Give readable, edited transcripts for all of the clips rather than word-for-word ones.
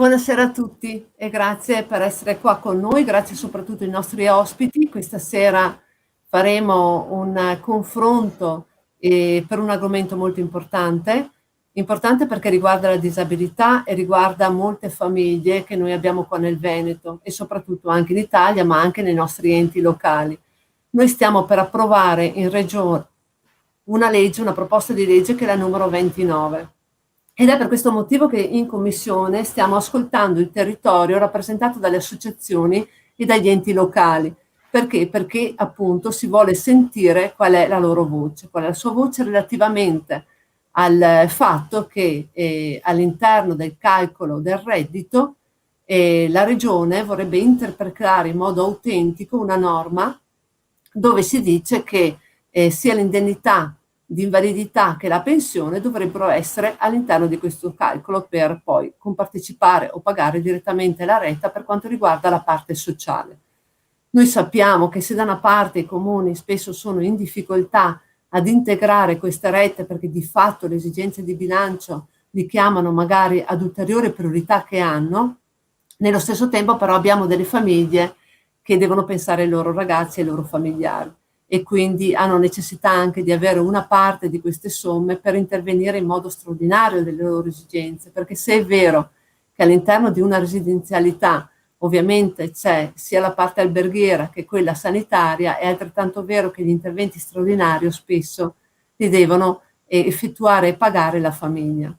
Buonasera a tutti e grazie per essere qua con noi, grazie soprattutto ai nostri ospiti. Questa sera faremo un confronto per un argomento molto importante perché riguarda la disabilità e riguarda molte famiglie che noi abbiamo qua nel Veneto e soprattutto anche in Italia, ma anche nei nostri enti locali. Noi stiamo per approvare in Regione una proposta di legge che è la numero 29. Ed è per questo motivo che in Commissione stiamo ascoltando il territorio rappresentato dalle associazioni e dagli enti locali. Perché? Perché appunto si vuole sentire qual è la loro voce, qual è la sua voce relativamente al fatto che all'interno del calcolo del reddito la Regione vorrebbe interpretare in modo autentico una norma dove si dice che sia l'indennità di invalidità che la pensione dovrebbero essere all'interno di questo calcolo per poi compartecipare o pagare direttamente la retta per quanto riguarda la parte sociale. Noi sappiamo che se da una parte i comuni spesso sono in difficoltà ad integrare queste rette perché di fatto le esigenze di bilancio li chiamano magari ad ulteriori priorità che hanno, nello stesso tempo però abbiamo delle famiglie che devono pensare ai loro ragazzi e ai loro familiari e quindi hanno necessità anche di avere una parte di queste somme per intervenire in modo straordinario delle loro esigenze, perché se è vero che all'interno di una residenzialità ovviamente c'è sia la parte alberghiera che quella sanitaria, è altrettanto vero che gli interventi straordinari spesso li devono effettuare e pagare la famiglia.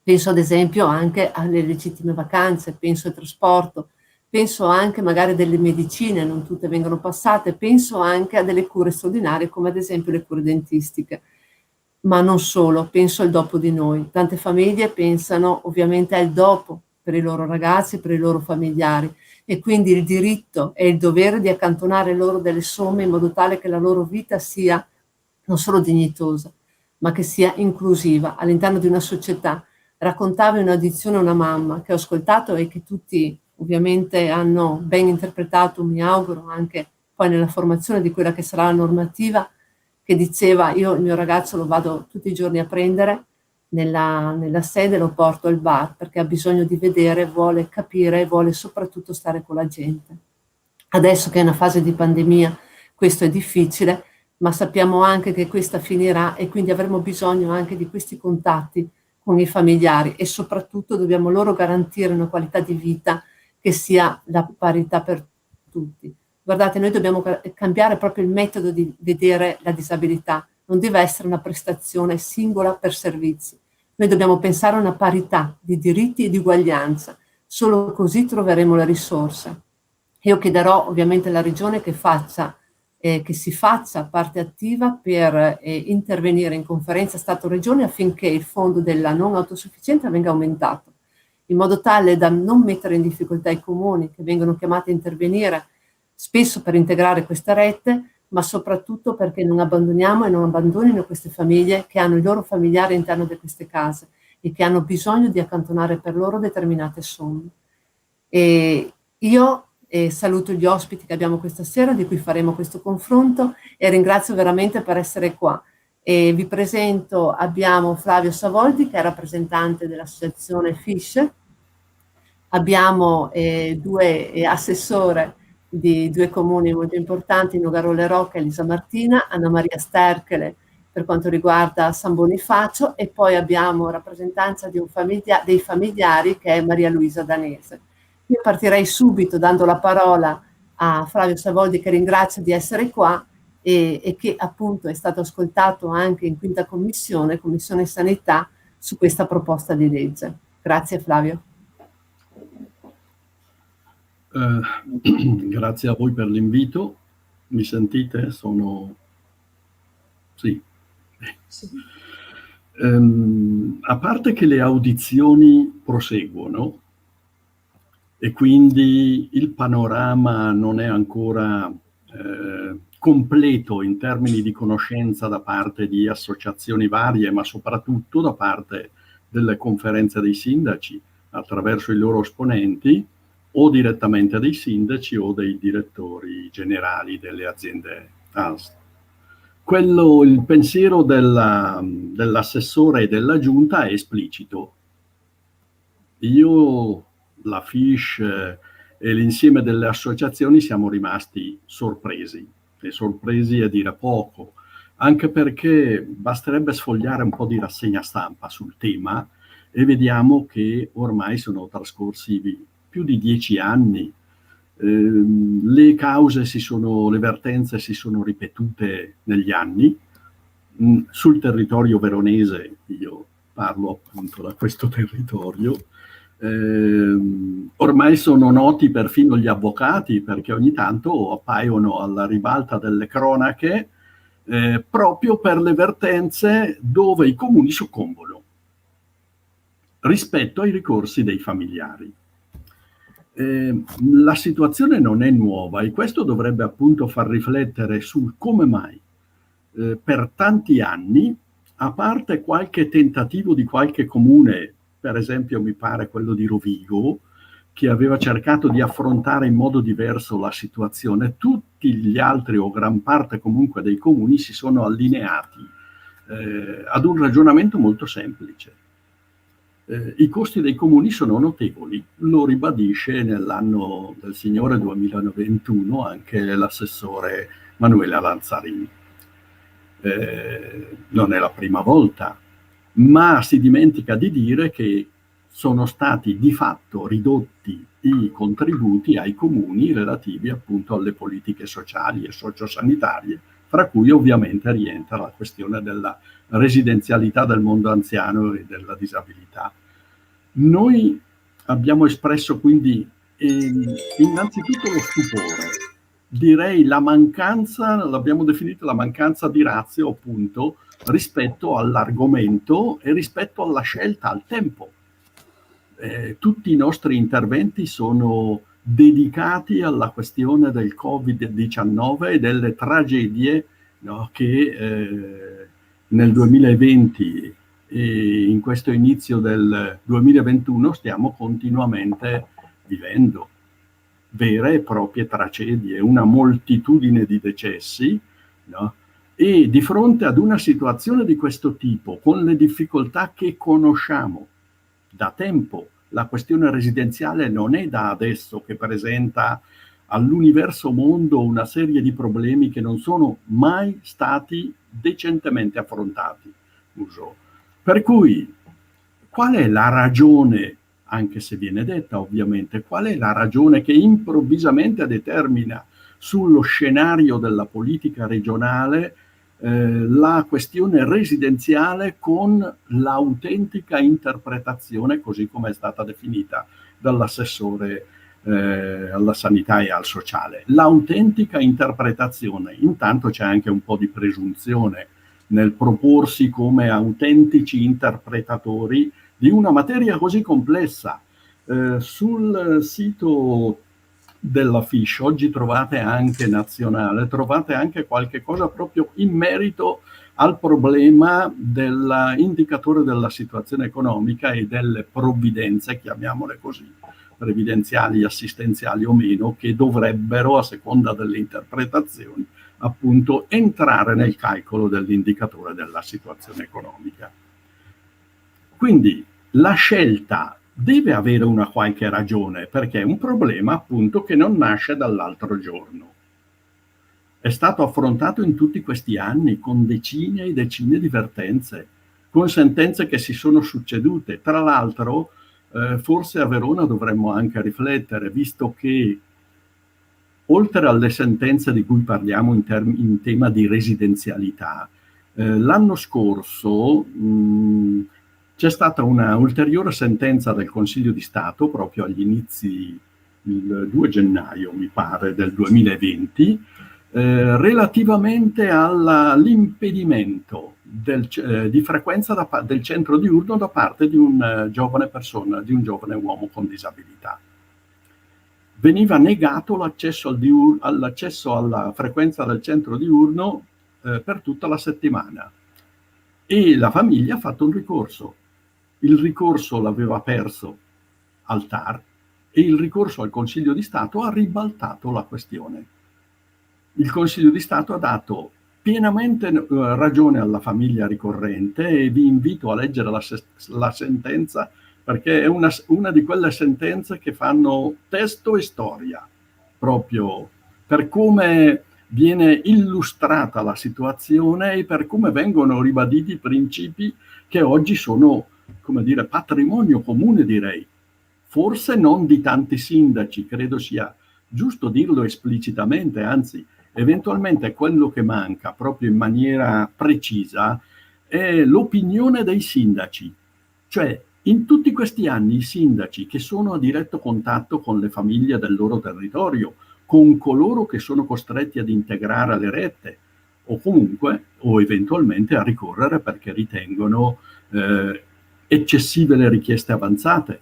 Penso ad esempio anche alle legittime vacanze, penso al trasporto, penso anche magari delle medicine, non tutte vengono passate, penso anche a delle cure straordinarie come ad esempio le cure dentistiche. Ma non solo, penso al dopo di noi. Tante famiglie pensano ovviamente al dopo per i loro ragazzi, per i loro familiari e quindi il diritto e il dovere di accantonare loro delle somme in modo tale che la loro vita sia non solo dignitosa, ma che sia inclusiva all'interno di una società. Raccontava in un'audizione una mamma che ho ascoltato e che tutti ovviamente hanno ben interpretato, mi auguro, anche poi nella formazione di quella che sarà la normativa, che diceva io il mio ragazzo lo vado tutti i giorni a prendere nella sede, lo porto al bar perché ha bisogno di vedere, vuole capire e vuole soprattutto stare con la gente. Adesso che è una fase di pandemia questo è difficile, ma sappiamo anche che questa finirà e quindi avremo bisogno anche di questi contatti con i familiari e soprattutto dobbiamo loro garantire una qualità di vita che sia la parità per tutti. Guardate, noi dobbiamo cambiare proprio il metodo di vedere la disabilità, non deve essere una prestazione singola per servizi. Noi dobbiamo pensare a una parità di diritti e di uguaglianza, solo così troveremo le risorse. Io chiederò ovviamente alla Regione che si faccia parte attiva per intervenire in conferenza Stato-Regione affinché il fondo della non autosufficienza venga aumentato, in modo tale da non mettere in difficoltà i comuni che vengono chiamati a intervenire spesso per integrare queste rette, ma soprattutto perché non abbandoniamo e non abbandonino queste famiglie che hanno i loro familiari all'interno di queste case e che hanno bisogno di accantonare per loro determinate somme. E io saluto gli ospiti che abbiamo questa sera, di cui faremo questo confronto e ringrazio veramente per essere qua. E vi presento, abbiamo Flavio Savoldi che è rappresentante dell'associazione FISH, abbiamo due assessore di due comuni molto importanti, Nogarole Rocca e Elisa Martina, Anna Maria Sterchele per quanto riguarda San Bonifacio e poi abbiamo rappresentanza di dei familiari che è Maria Luisa Danese. Io partirei subito dando la parola a Flavio Savoldi che ringrazio di essere qua e che appunto è stato ascoltato anche in quinta commissione, Commissione Sanità, su questa proposta di legge. Grazie Flavio. Grazie a voi per l'invito. Mi sentite? Sì. A parte che le audizioni proseguono e quindi il panorama non è ancora completo in termini di conoscenza da parte di associazioni varie, ma soprattutto da parte delle conferenze dei sindaci attraverso i loro esponenti o direttamente dei sindaci o dei direttori generali delle aziende ASL. Il pensiero dell'assessore e della giunta è esplicito. Io la FISH e l'insieme delle associazioni siamo rimasti sorpresi, e sorpresi è dire poco, anche perché basterebbe sfogliare un po' di rassegna stampa sul tema e vediamo che ormai sono trascorsi più di 10 anni. Le cause le vertenze si sono ripetute negli anni. Sul territorio veronese, io parlo appunto da questo territorio, ormai sono noti perfino gli avvocati, perché ogni tanto appaiono alla ribalta delle cronache proprio per le vertenze dove i comuni soccombono rispetto ai ricorsi dei familiari. La situazione non è nuova e questo dovrebbe appunto far riflettere sul come mai per tanti anni, a parte qualche tentativo di qualche comune, per esempio mi pare quello di Rovigo, che aveva cercato di affrontare in modo diverso la situazione, tutti gli altri o gran parte comunque dei comuni si sono allineati ad un ragionamento molto semplice. I costi dei comuni sono notevoli, lo ribadisce nell'anno del Signore 2021 anche l'assessore Manuela Lanzarini. Non è la prima volta, ma si dimentica di dire che sono stati di fatto ridotti i contributi ai comuni relativi appunto alle politiche sociali e sociosanitarie, fra cui ovviamente rientra la questione della residenzialità del mondo anziano e della disabilità. Noi abbiamo espresso quindi innanzitutto lo stupore, direi la mancanza, l'abbiamo definita la mancanza di ratio appunto rispetto all'argomento e rispetto alla scelta al tempo. Tutti i nostri interventi sono dedicati alla questione del Covid-19 e delle tragedie, no, che nel 2020 e in questo inizio del 2021 stiamo continuamente vivendo. Vere e proprie tragedie, una moltitudine di decessi, no? E di fronte ad una situazione di questo tipo, con le difficoltà che conosciamo da tempo, la questione residenziale non è da adesso che presenta all'universo mondo una serie di problemi che non sono mai stati decentemente affrontati. Per cui, qual è la ragione, anche se viene detta ovviamente, qual è la ragione che improvvisamente determina sullo scenario della politica regionale la questione residenziale con l'autentica interpretazione, così come è stata definita dall'assessore alla sanità e al sociale. L'autentica interpretazione, intanto c'è anche un po' di presunzione nel proporsi come autentici interpretatori di una materia così complessa. Sul sito della FISH, oggi trovate anche nazionale, trovate anche qualche cosa proprio in merito al problema dell'indicatore della situazione economica e delle provvidenze, chiamiamole così, previdenziali, assistenziali o meno, che dovrebbero, a seconda delle interpretazioni, appunto entrare nel calcolo dell'indicatore della situazione economica. Quindi la scelta deve avere una qualche ragione, perché è un problema appunto che non nasce dall'altro giorno. È stato affrontato in tutti questi anni con decine e decine di vertenze, con sentenze che si sono succedute. Tra l'altro, forse a Verona dovremmo anche riflettere, visto che oltre alle sentenze di cui parliamo in tema di residenzialità, l'anno scorso c'è stata una ulteriore sentenza del Consiglio di Stato, proprio agli inizi, il 2 gennaio, mi pare, del 2020, relativamente all'impedimento di frequenza del centro diurno da parte di un giovane persona, di un giovane uomo con disabilità. Veniva negato l'accesso alla frequenza del centro diurno per tutta la settimana e la famiglia ha fatto un ricorso. Il ricorso l'aveva perso al TAR e il ricorso al Consiglio di Stato ha ribaltato la questione. Il Consiglio di Stato ha dato pienamente ragione alla famiglia ricorrente e vi invito a leggere la sentenza perché è una di quelle sentenze che fanno testo e storia, proprio per come viene illustrata la situazione e per come vengono ribaditi i principi che oggi sono, come dire, patrimonio comune, direi. Forse non di tanti sindaci, credo sia giusto dirlo esplicitamente, anzi, eventualmente quello che manca proprio in maniera precisa è l'opinione dei sindaci. Cioè, in tutti questi anni i sindaci che sono a diretto contatto con le famiglie del loro territorio, con coloro che sono costretti ad integrare le rette, o comunque, o eventualmente a ricorrere perché ritengono eccessive le richieste avanzate.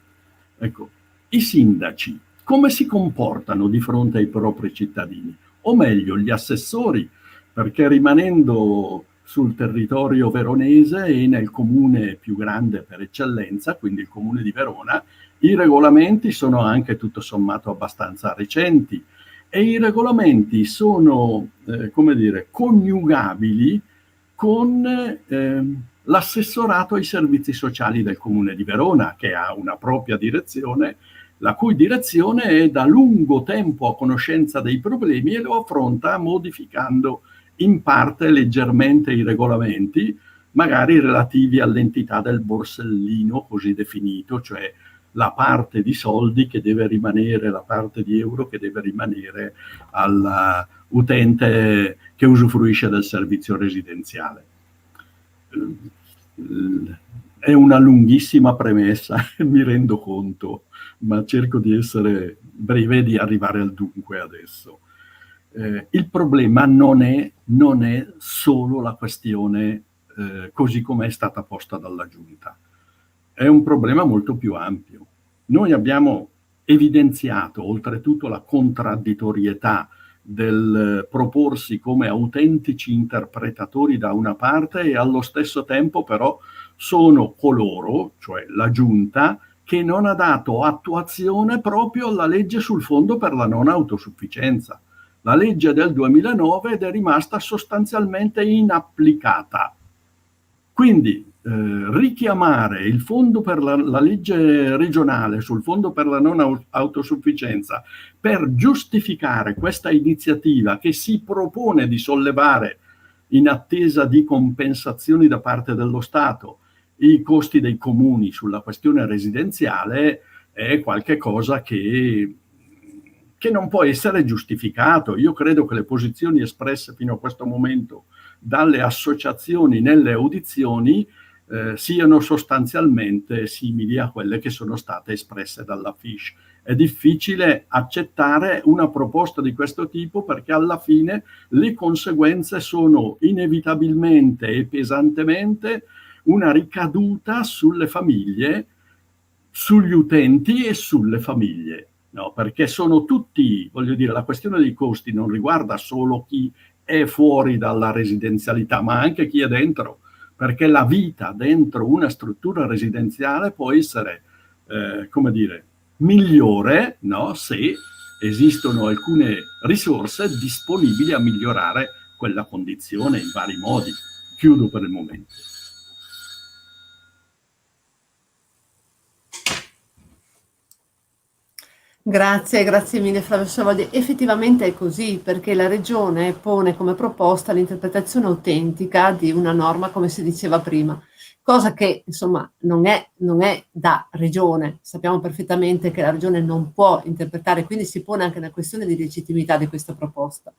Ecco, i sindaci come si comportano di fronte ai propri cittadini? O meglio, gli assessori, perché rimanendo sul territorio veronese e nel comune più grande per eccellenza, quindi il comune di Verona, i regolamenti sono anche tutto sommato abbastanza recenti e i regolamenti sono, come dire, coniugabili con l'assessorato ai servizi sociali del comune di Verona, che ha una propria direzione, la cui direzione è da lungo tempo a conoscenza dei problemi e lo affronta modificando in parte leggermente i regolamenti, magari relativi all'entità del borsellino così definito, cioè la parte di soldi che deve rimanere, la parte di euro che deve rimanere all'utente che usufruisce del servizio residenziale. È una lunghissima premessa, mi rendo conto, ma cerco di essere breve e di arrivare al dunque adesso. Il problema non è solo la questione così come è stata posta dalla Giunta. È un problema molto più ampio. Noi abbiamo evidenziato oltretutto la contraddittorietà del proporsi come autentici interpretatori da una parte e allo stesso tempo però sono coloro, cioè la Giunta, che non ha dato attuazione proprio alla legge sul fondo per la non autosufficienza. La legge del 2009 ed è rimasta sostanzialmente inapplicata. Quindi richiamare il fondo per la legge regionale sul fondo per la non autosufficienza per giustificare questa iniziativa che si propone di sollevare in attesa di compensazioni da parte dello Stato i costi dei comuni sulla questione residenziale è qualcosa che non può essere giustificato. Io credo che le posizioni espresse fino a questo momento dalle associazioni nelle audizioni siano sostanzialmente simili a quelle che sono state espresse dalla FISH. È difficile accettare una proposta di questo tipo perché alla fine le conseguenze sono inevitabilmente e pesantemente una ricaduta sulle famiglie, sugli utenti e sulle famiglie. No, perché sono tutti, voglio dire, la questione dei costi non riguarda solo chi è fuori dalla residenzialità, ma anche chi è dentro, perché la vita dentro una struttura residenziale può essere, come dire, migliore, no, se esistono alcune risorse disponibili a migliorare quella condizione in vari modi. Chiudo per il momento. Grazie, grazie mille Flavio Savoldi. Effettivamente è così, perché la Regione pone come proposta l'interpretazione autentica di una norma, come si diceva prima, cosa che insomma non è da Regione. Sappiamo perfettamente che la Regione non può interpretare, quindi si pone anche una questione di legittimità di questa proposta.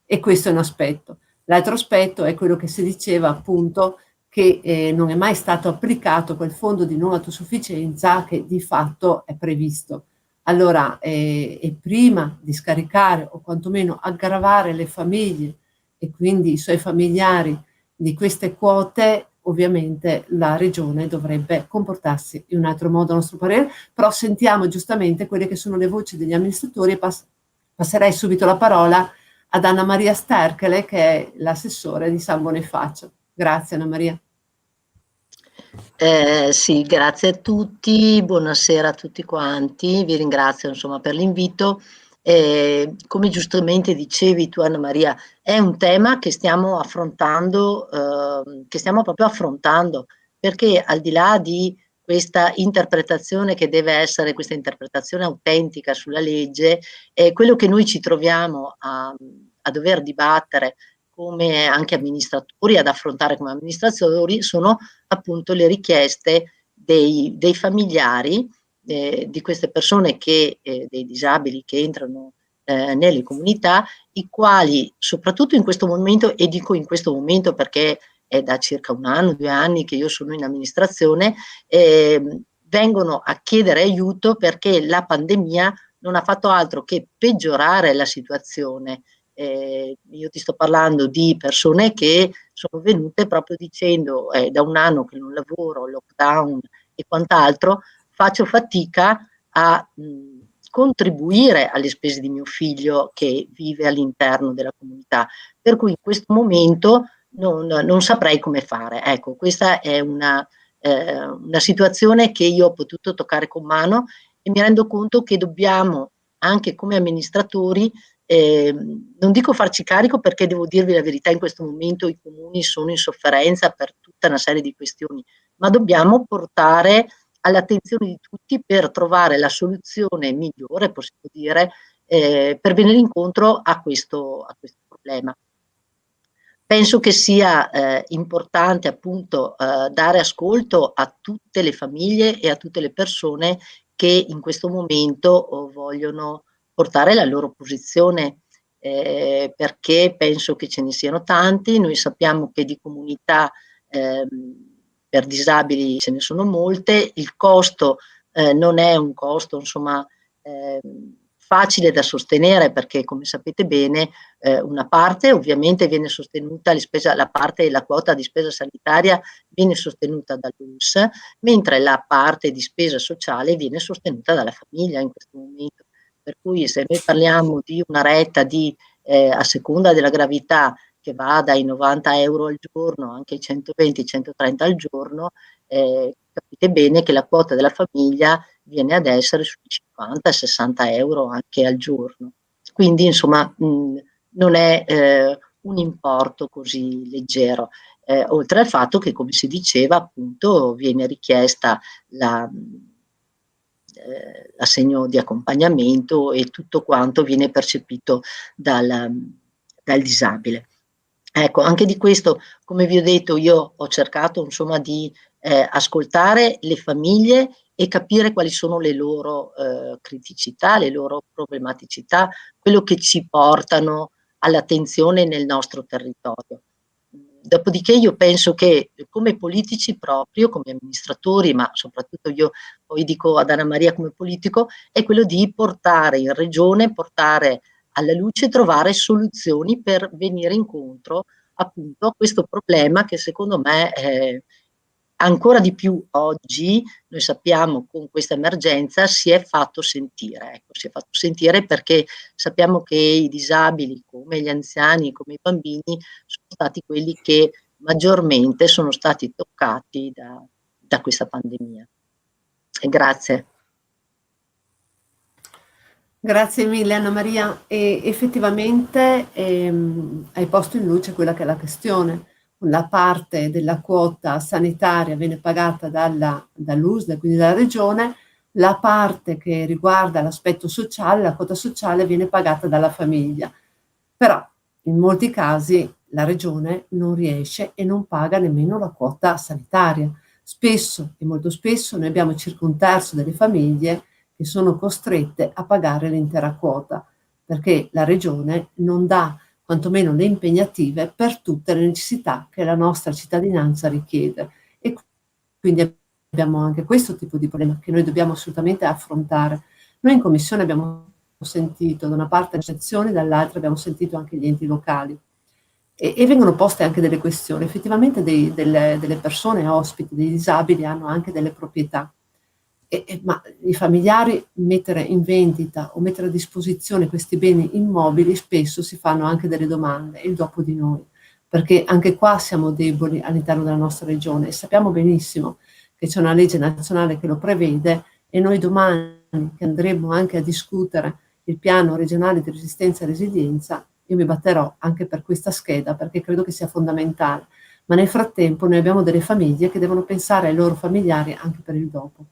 E questo è un aspetto. L'altro aspetto è quello che si diceva appunto che non è mai stato applicato quel fondo di non autosufficienza che di fatto è previsto. Allora, e prima di scaricare o quantomeno aggravare le famiglie e quindi i suoi familiari di queste quote, ovviamente la Regione dovrebbe comportarsi in un altro modo a nostro parere, però sentiamo giustamente quelle che sono le voci degli amministratori e passerei subito la parola ad Anna Maria Sterkele, che è l'assessore di San Bonifacio. Grazie Anna Maria. Sì, grazie a tutti, buonasera a tutti quanti, vi ringrazio insomma per l'invito. Come giustamente dicevi tu Anna Maria, è un tema che stiamo affrontando, che stiamo proprio affrontando, perché al di là di questa interpretazione che deve essere, questa interpretazione autentica sulla legge, quello che noi ci troviamo a dover dibattere come anche amministratori, ad affrontare come amministratori, sono appunto le richieste dei familiari di queste persone dei disabili che entrano nelle comunità, i quali soprattutto in questo momento, e dico in questo momento perché è da circa 1 anno, 2 anni che io sono in amministrazione, vengono a chiedere aiuto perché la pandemia non ha fatto altro che peggiorare la situazione. Io ti sto parlando di persone che sono venute proprio dicendo da 1 anno che non lavoro, lockdown e quant'altro, faccio fatica a contribuire alle spese di mio figlio che vive all'interno della comunità, per cui in questo momento non saprei come fare. Ecco, questa è una situazione che io ho potuto toccare con mano e mi rendo conto che dobbiamo anche come amministratori, non dico farci carico, perché devo dirvi la verità, in questo momento i comuni sono in sofferenza per tutta una serie di questioni, ma dobbiamo portare all'attenzione di tutti per trovare la soluzione migliore, possiamo dire, per venire incontro a questo problema. Penso che sia importante appunto dare ascolto a tutte le famiglie e a tutte le persone che in questo momento vogliono portare la loro posizione, perché penso che ce ne siano tanti. Noi sappiamo che di comunità per disabili ce ne sono molte, il costo non è un costo insomma facile da sostenere, perché come sapete bene una parte ovviamente viene sostenuta, la parte della quota di spesa sanitaria viene sostenuta dall'UNS, mentre la parte di spesa sociale viene sostenuta dalla famiglia in questo momento. Per cui se noi parliamo di una retta a seconda della gravità che va dai 90 euro al giorno anche ai 120-130 al giorno, capite bene che la quota della famiglia viene ad essere sui 50-60 euro anche al giorno. Quindi insomma non è un importo così leggero, oltre al fatto che, come si diceva, appunto viene richiesta l'assegno di accompagnamento e tutto quanto viene percepito dal disabile. Ecco, anche di questo, come vi ho detto, io ho cercato insomma di ascoltare le famiglie e capire quali sono le loro criticità, le loro problematicità, quello che ci portano all'attenzione nel nostro territorio. Dopodiché io penso che come politici proprio, come amministratori, ma soprattutto io poi dico ad Anna Maria come politico, è quello di portare in regione, portare alla luce, trovare soluzioni per venire incontro appunto a questo problema che secondo me ancora di più oggi, noi sappiamo con questa emergenza, si è fatto sentire. Ecco, si è fatto sentire perché sappiamo che i disabili, come gli anziani, come i bambini, sono stati quelli che maggiormente sono stati toccati da questa pandemia. E grazie. Grazie mille Anna Maria, e effettivamente hai posto in luce quella che è la questione. La parte della quota sanitaria viene pagata dall'USL, quindi dalla regione, la parte che riguarda l'aspetto sociale, la quota sociale, viene pagata dalla famiglia. Però in molti casi la regione non riesce e non paga nemmeno la quota sanitaria. Spesso e molto spesso noi abbiamo circa un terzo delle famiglie che sono costrette a pagare l'intera quota, perché la regione non dà quantomeno le impegnative per tutte le necessità che la nostra cittadinanza richiede. E quindi abbiamo anche questo tipo di problema che noi dobbiamo assolutamente affrontare. Noi in commissione abbiamo sentito da una parte le associazioni, dall'altra abbiamo sentito anche gli enti locali e vengono poste anche delle questioni. Effettivamente delle persone ospiti, dei disabili, hanno anche delle proprietà. Ma i familiari mettere in vendita o mettere a disposizione questi beni immobili, spesso si fanno anche delle domande, il dopo di noi, perché anche qua siamo deboli all'interno della nostra regione e sappiamo benissimo che c'è una legge nazionale che lo prevede, e noi domani che andremo anche a discutere il piano regionale di resistenza e resilienza, io mi batterò anche per questa scheda perché credo che sia fondamentale. ma nel frattempo noi abbiamo delle famiglie che devono pensare ai loro familiari anche per il dopo.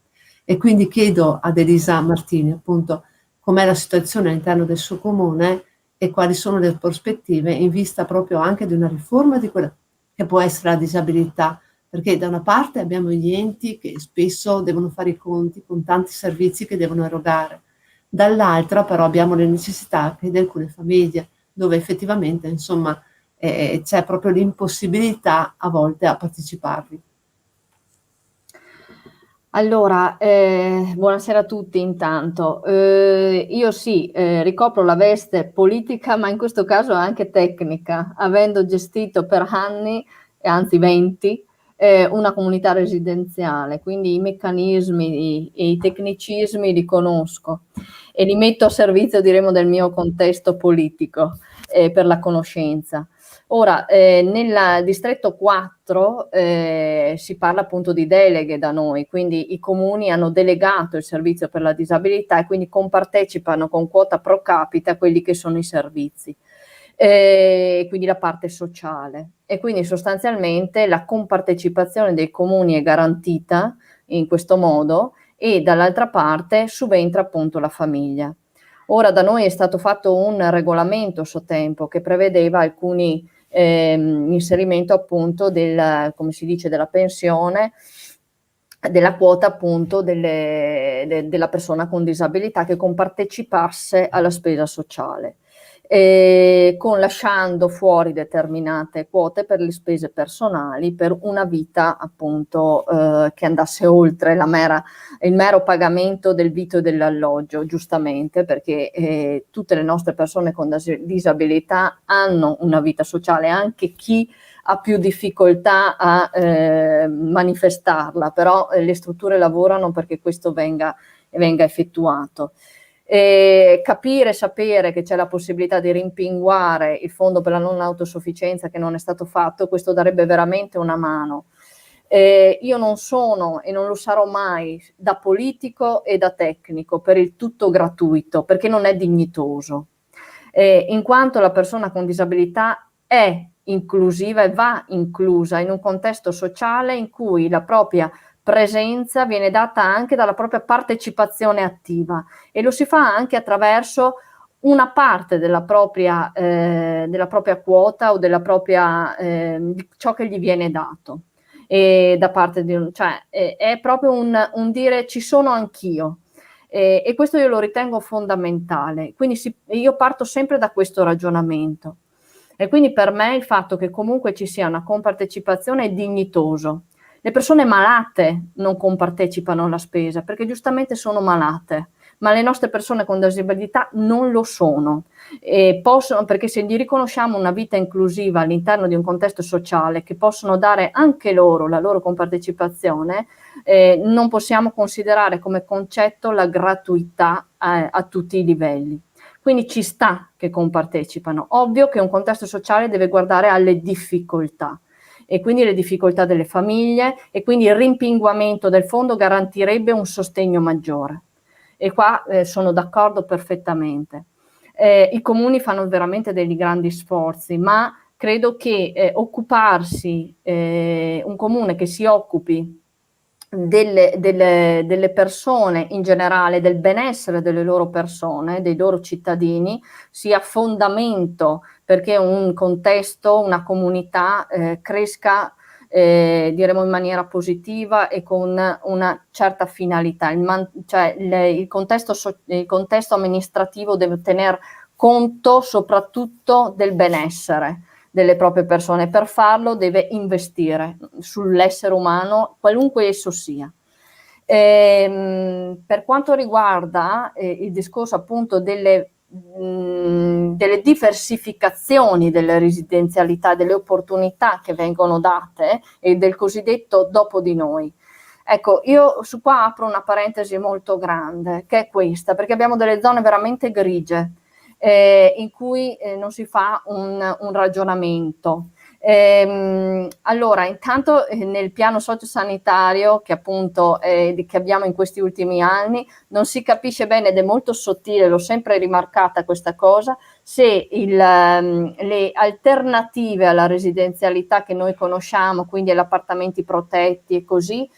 E quindi chiedo ad Elisa Martini appunto com'è la situazione all'interno del suo comune e quali sono le prospettive in vista proprio anche di una riforma di quella che può essere la disabilità, perché da una parte abbiamo gli enti che spesso devono fare i conti con tanti servizi che devono erogare, dall'altra però abbiamo le necessità anche di alcune famiglie dove effettivamente insomma c'è proprio l'impossibilità a volte a parteciparvi. Allora, buonasera a tutti intanto. Io sì, ricopro la veste politica, ma in questo caso anche tecnica, avendo gestito per anni, anzi 20, una comunità residenziale, quindi i meccanismi e i tecnicismi li conosco e li metto a servizio, diremo, del mio contesto politico per la conoscenza. Ora, nel distretto 4 si parla appunto di deleghe da noi, quindi i comuni hanno delegato il servizio per la disabilità e quindi compartecipano con quota pro capite a quelli che sono i servizi, quindi la parte sociale. E quindi sostanzialmente la compartecipazione dei comuni è garantita in questo modo e dall'altra parte subentra appunto la famiglia. Ora da noi è stato fatto un regolamento a suo tempo che prevedeva alcuni inserimento appunto del, come si dice, della pensione, della quota appunto della persona con disabilità che compartecipasse alla spesa sociale, con lasciando fuori determinate quote per le spese personali per una vita appunto che andasse oltre il mero pagamento del vitto e dell'alloggio, giustamente, perché tutte le nostre persone con disabilità hanno una vita sociale, anche chi ha più difficoltà a manifestarla, però le strutture lavorano perché questo venga effettuato. Capire, sapere che c'è la possibilità di rimpinguare il fondo per la non autosufficienza che non è stato fatto, questo darebbe veramente una mano. Io non sono e non lo sarò mai da politico e da tecnico per il tutto gratuito, perché non è dignitoso, in quanto la persona con disabilità è inclusiva e va inclusa in un contesto sociale in cui la propria presenza viene data anche dalla propria partecipazione attiva e lo si fa anche attraverso una parte della propria quota o della propria di ciò che gli viene dato da parte di cioè è proprio un dire ci sono anch'io. E questo io lo ritengo fondamentale, quindi io parto sempre da questo ragionamento e quindi per me il fatto che comunque ci sia una compartecipazione è dignitoso. Le persone malate non compartecipano alla spesa perché giustamente sono malate, ma le nostre persone con disabilità non lo sono, perché se gli riconosciamo una vita inclusiva all'interno di un contesto sociale che possono dare anche loro la loro compartecipazione, non possiamo considerare come concetto la gratuità a tutti i livelli. Quindi ci sta che compartecipano. Ovvio che un contesto sociale deve guardare alle difficoltà e quindi le difficoltà delle famiglie e quindi il rimpinguamento del fondo garantirebbe un sostegno maggiore. E qua sono d'accordo perfettamente. I comuni fanno veramente dei grandi sforzi, ma credo che occuparsi, un comune che si occupi delle persone in generale, del benessere delle loro persone, dei loro cittadini, sia fondamento perché un contesto, una comunità cresca, diremo in maniera positiva e con una certa finalità. Il contesto amministrativo deve tener conto soprattutto del benessere delle proprie persone. Per farlo deve investire sull'essere umano, qualunque esso sia. Per quanto riguarda il discorso appunto delle diversificazioni delle residenzialità, delle opportunità che vengono date e del cosiddetto dopo di noi. Ecco, io su qua apro una parentesi molto grande, che è questa, perché abbiamo delle zone veramente grigie, in cui non si fa un ragionamento. Allora, intanto nel piano sociosanitario che appunto che abbiamo in questi ultimi anni non si capisce bene ed è molto sottile, l'ho sempre rimarcata questa cosa, se le alternative alla residenzialità che noi conosciamo, quindi agli appartamenti protetti e così,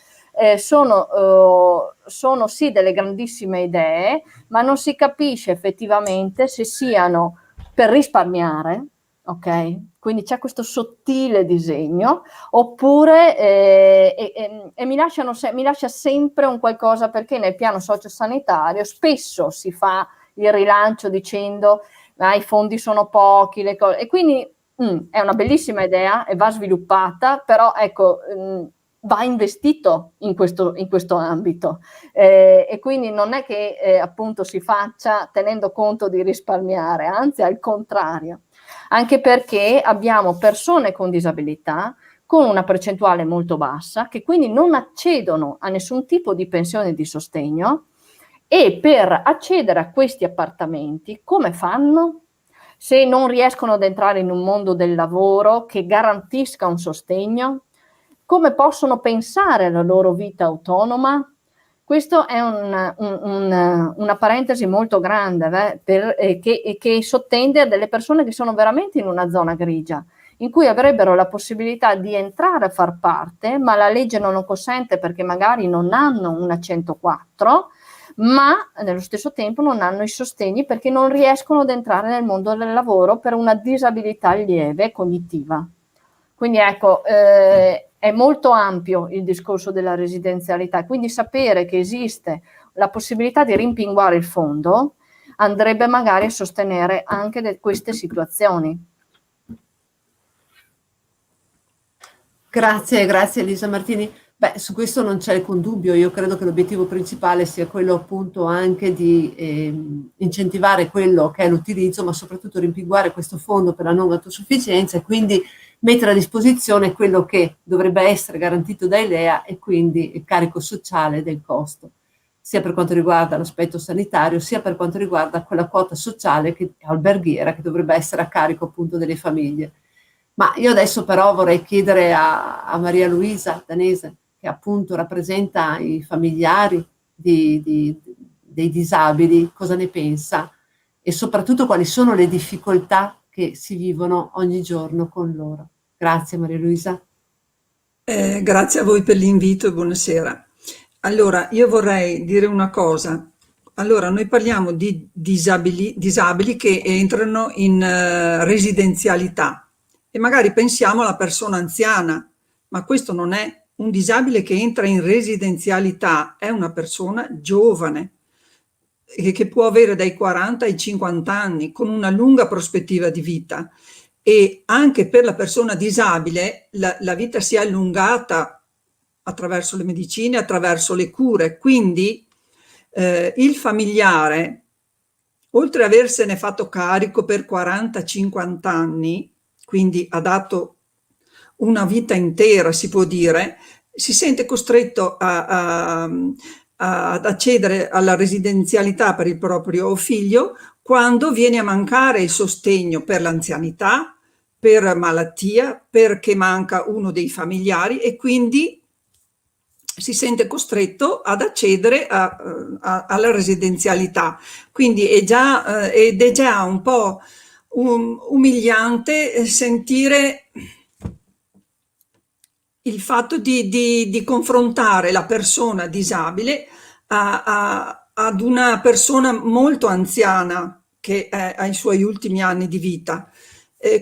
sono sì delle grandissime idee, ma non si capisce effettivamente se siano per risparmiare, ok? Quindi c'è questo sottile disegno, oppure mi lascia sempre un qualcosa, perché nel piano sociosanitario spesso si fa il rilancio dicendo i fondi sono pochi, le cose, e quindi è una bellissima idea e va sviluppata, però ecco, va investito in questo ambito, e quindi non è che appunto si faccia tenendo conto di risparmiare, anzi al contrario, anche perché abbiamo persone con disabilità con una percentuale molto bassa, che quindi non accedono a nessun tipo di pensione di sostegno, e per accedere a questi appartamenti come fanno? Se non riescono ad entrare in un mondo del lavoro che garantisca un sostegno, come possono pensare alla loro vita autonoma? Questo è una parentesi molto grande, che sottende a delle persone che sono veramente in una zona grigia, in cui avrebbero la possibilità di entrare a far parte, ma la legge non lo consente perché magari non hanno una 104, ma nello stesso tempo non hanno i sostegni perché non riescono ad entrare nel mondo del lavoro per una disabilità lieve cognitiva. Quindi ecco, è molto ampio il discorso della residenzialità, quindi sapere che esiste la possibilità di rimpinguare il fondo andrebbe magari a sostenere anche queste situazioni. Grazie Elisa Martini. Beh, su questo non c'è alcun dubbio, io credo che l'obiettivo principale sia quello appunto anche di incentivare quello che è l'utilizzo, ma soprattutto rimpinguare questo fondo per la non autosufficienza e quindi mettere a disposizione quello che dovrebbe essere garantito dai LEA, e quindi il carico sociale del costo, sia per quanto riguarda l'aspetto sanitario, sia per quanto riguarda quella quota sociale alberghiera che dovrebbe essere a carico appunto delle famiglie. Ma io adesso però vorrei chiedere a Maria Luisa Danese, che appunto rappresenta i familiari dei disabili, cosa ne pensa e soprattutto quali sono le difficoltà che si vivono ogni giorno con loro. Grazie Maria Luisa. Grazie a voi per l'invito e buonasera. Allora, io vorrei dire una cosa. Allora, noi parliamo di disabili che entrano in residenzialità e magari pensiamo alla persona anziana, ma questo non è un disabile che entra in residenzialità, è una persona giovane che può avere dai 40 ai 50 anni con una lunga prospettiva di vita, e anche per la persona disabile la vita si è allungata attraverso le medicine, attraverso le cure, quindi il familiare, oltre ad aversene fatto carico per 40-50 anni, quindi ha dato una vita intera, si può dire, si sente costretto ad accedere alla residenzialità per il proprio figlio quando viene a mancare il sostegno per l'anzianità, per malattia, perché manca uno dei familiari, e quindi si sente costretto ad accedere alla residenzialità. Quindi ed è già un po' umiliante sentire il fatto di confrontare la persona disabile ad una persona molto anziana che ha i suoi ultimi anni di vita.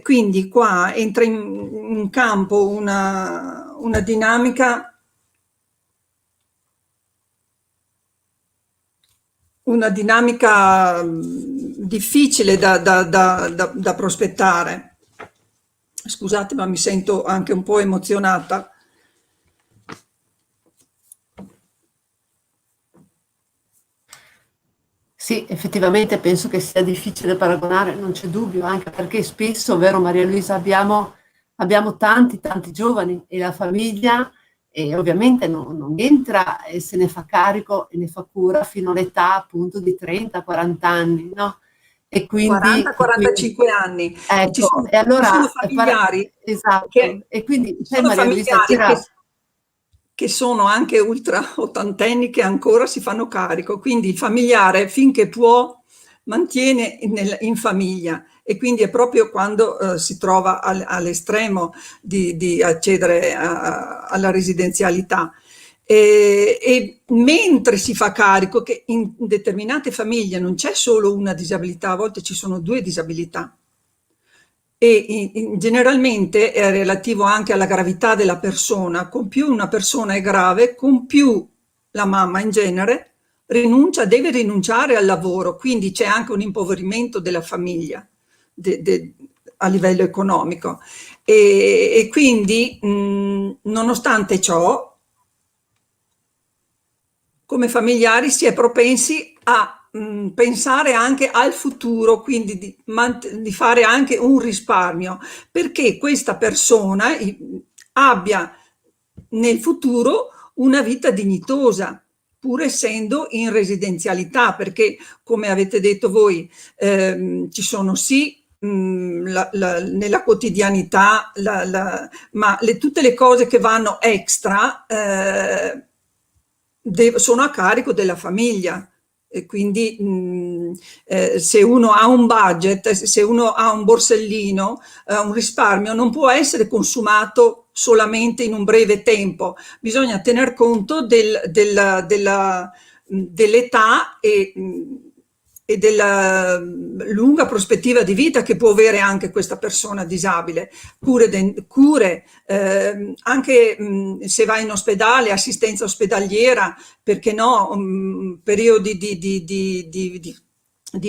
Quindi qua entra in campo una dinamica difficile da prospettare. Scusate, ma mi sento anche un po' emozionata. Sì, effettivamente penso che sia difficile paragonare, non c'è dubbio, anche perché spesso, vero Maria Luisa, abbiamo tanti giovani e la famiglia ovviamente non entra e se ne fa carico e ne fa cura fino all'età appunto di 30-40 anni, no? E quindi 40-45 anni. Ecco, e allora ci sono familiari esatto, e quindi c'è Maria Luisa che sono anche ultra ottantenni che ancora si fanno carico, quindi il familiare finché può mantiene in famiglia, e quindi è proprio quando si trova all'estremo di accedere alla residenzialità. E mentre si fa carico che in determinate famiglie non c'è solo una disabilità, a volte ci sono 2 disabilità, e generalmente è relativo anche alla gravità della persona. Con più una persona è grave, con più la mamma in genere deve rinunciare al lavoro, quindi c'è anche un impoverimento della famiglia a livello economico, e quindi nonostante ciò, come familiari si è propensi a pensare anche al futuro, quindi di fare anche un risparmio, perché questa persona abbia nel futuro una vita dignitosa, pur essendo in residenzialità, perché come avete detto voi, ci sono sì nella quotidianità, ma tutte le cose che vanno extra sono a carico della famiglia, e quindi se uno ha un budget, se uno ha un borsellino, un risparmio, non può essere consumato solamente in un breve tempo, bisogna tener conto dell'età e della lunga prospettiva di vita che può avere anche questa persona disabile, cure anche se va in ospedale, assistenza ospedaliera, perché no, periodi di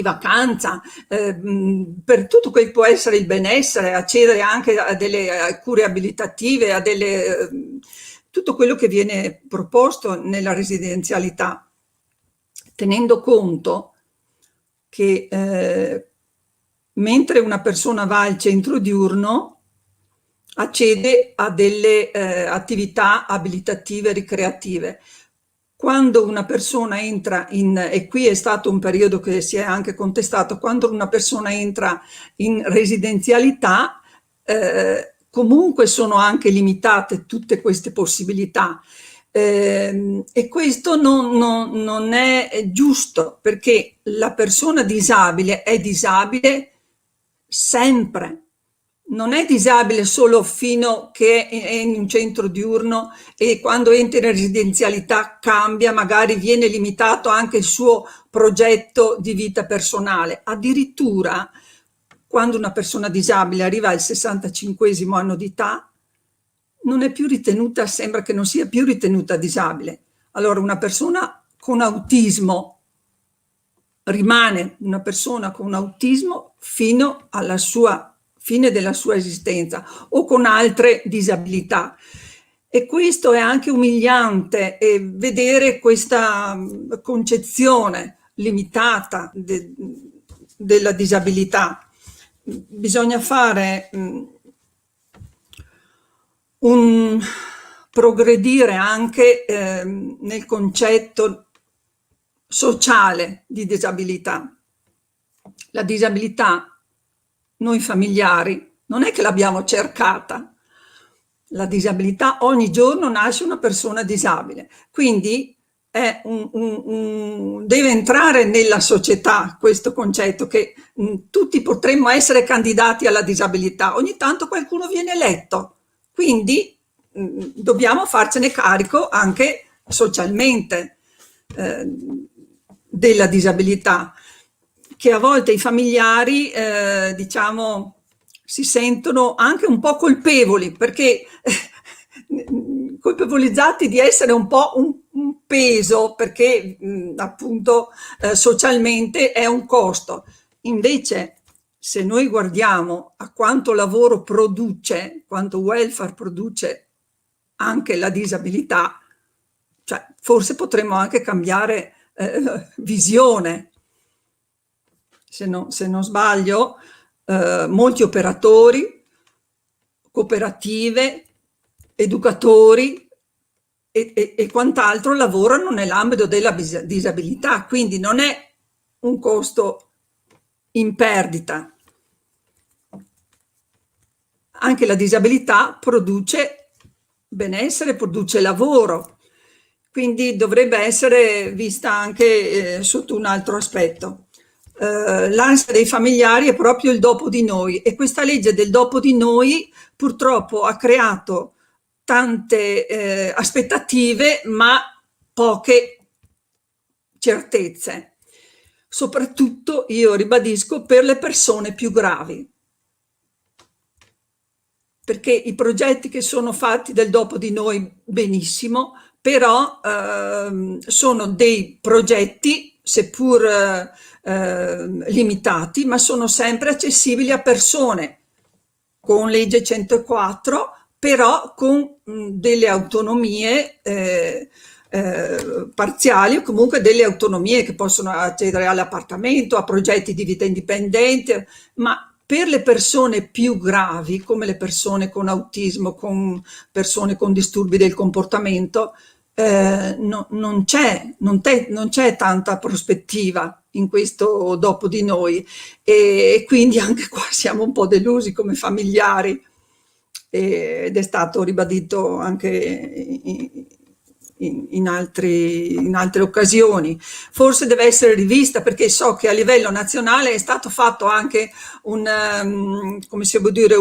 vacanza, per tutto quel che può essere il benessere, accedere anche a delle cure abilitative, a tutto quello che viene proposto nella residenzialità, tenendo conto che mentre una persona va al centro diurno accede a delle attività abilitative ricreative. Quando una persona entra e qui è stato un periodo che si è anche contestato, quando una persona entra in residenzialità, comunque sono anche limitate tutte queste possibilità. E questo non è giusto, perché la persona disabile è disabile sempre, non è disabile solo fino che è in un centro diurno e quando entra in residenzialità cambia, magari viene limitato anche il suo progetto di vita personale. Addirittura quando una persona disabile arriva al 65° anno di età, non è più ritenuta, sembra che non sia più ritenuta disabile. Allora una persona con autismo rimane una persona con autismo fino alla fine della sua esistenza, o con altre disabilità. E questo è anche umiliante, vedere questa concezione limitata della disabilità. Bisogna fare un progredire anche nel concetto sociale di disabilità. La disabilità, noi familiari, non è che l'abbiamo cercata. La disabilità, ogni giorno nasce una persona disabile, quindi è deve entrare nella società questo concetto che tutti potremmo essere candidati alla disabilità. Ogni tanto qualcuno viene eletto, quindi dobbiamo farcene carico anche socialmente della disabilità, che a volte i familiari diciamo si sentono anche un po' colpevoli, perché colpevolizzati di essere un po' un peso, perché appunto socialmente è un costo. Invece se noi guardiamo a quanto lavoro produce, quanto welfare produce anche la disabilità, cioè forse potremmo anche cambiare visione. Se non sbaglio, molti operatori, cooperative, educatori e quant'altro lavorano nell'ambito della disabilità, quindi non è un costo in perdita. Anche la disabilità produce benessere, produce lavoro, quindi dovrebbe essere vista anche sotto un altro aspetto. l'ansia dei familiari è proprio il dopo di noi, e questa legge del dopo di noi purtroppo ha creato tante aspettative ma poche certezze, soprattutto, io ribadisco, per le persone più gravi, perché i progetti che sono fatti del dopo di noi benissimo, però sono dei progetti, seppur limitati, ma sono sempre accessibili a persone con legge 104, però con delle autonomie parziali, o comunque delle autonomie che possono accedere all'appartamento, a progetti di vita indipendente, ma per le persone più gravi, come le persone con autismo, con persone con disturbi del comportamento, non c'è tanta prospettiva in questo dopo di noi, e quindi anche qua siamo un po' delusi come familiari, ed è stato ribadito anche in altre occasioni. Forse deve essere rivista, perché so che a livello nazionale è stato fatto anche come si può dire,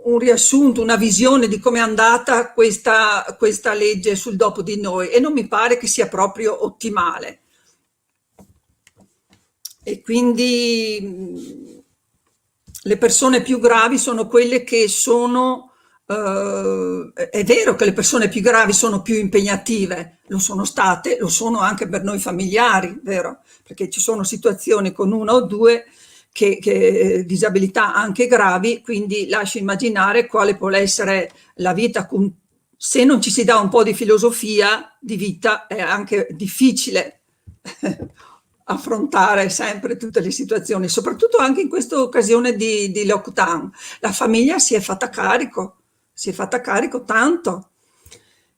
un riassunto, una visione di come è andata questa legge sul dopo di noi, e non mi pare che sia proprio ottimale. E quindi le persone più gravi sono quelle che sono... è vero che le persone più gravi sono più impegnative, lo sono state, lo sono anche per noi familiari, vero? Perché ci sono situazioni con una o due che disabilità anche gravi, quindi lascio immaginare quale può essere la vita se non ci si dà un po' di filosofia di vita. È anche difficile affrontare sempre tutte le situazioni, soprattutto anche in questa occasione di lockdown. La famiglia si è fatta carico tanto,